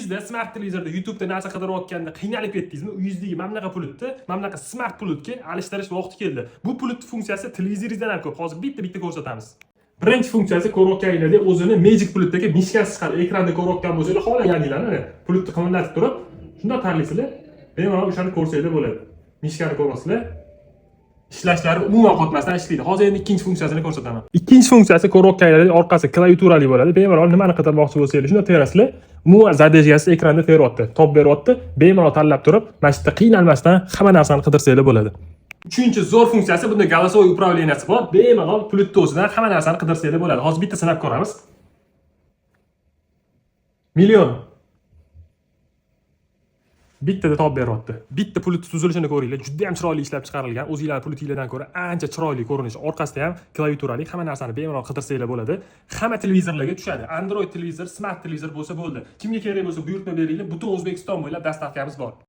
uyingizda smart televizorda YouTube'da narsa qidirayotganda qiynalib ketdingizmi, uyingizdagi mamlaqa pultni mamlaqa smart pultga alishtirish vaqti keldi. Bu pult funksiyasi televizoringizdan ham ko'p. Hozir bitta ko'rsatamiz. Birinchi funksiyasi ko'rayotganingizda o'zini Magic pultdagi mishkasi chiqadi. Ekranda ko'rayotgan bo'lsangiz, xohlaganingizlarni pultni qimirlatib turib, shunda tanlaysizlar. Bemalol o'shani ko'rsanglar bo'ladi. Mishkani ko'rasizlar. Ishlashlari umuman qotmasdan ishlaydi. Hozir endi ikkinchi funksiyasini ko'rsataman. Ikkinchi funksiyasi ko'rayotganingizda orqasi klaviaturali bo'ladi. Bemalol nimani qidirmoqchi bo'lsangiz, shunda terasizlar. Umuman zadejasi ekranda teryapti, top beryapti. Bemalol tanlab turib, mana shu yerda qiynalmasdan hamma narsani qidirsanglar bo'ladi. Uchinchi zo'r funksiyasi bunda голосовой управленияsi bor. Bemalol pultni o'zidan hamma narsani qidirsanglar bo'ladi. Hozir bitta sinab ko'ramiz. Million. Bittada top beryapti. Bitta pult tuzilishini ko'ringlar. Juda ham chiroyli ishlab chiqarilgan. O'zingizlar pultingizdan ko'ra ancha chiroyli ko'rinish. Orqasida ham klaviaturali hamma narsani bemalol qidirsanglar bo'ladi. Hamma televizorlarga tushadi. Android televizor, smart televizor bo'lsa bo'ldi. Kimga kerak bo'lsa buyurtma beringlar. Butun O'zbekiston bo'ylab dastavkamiz bor.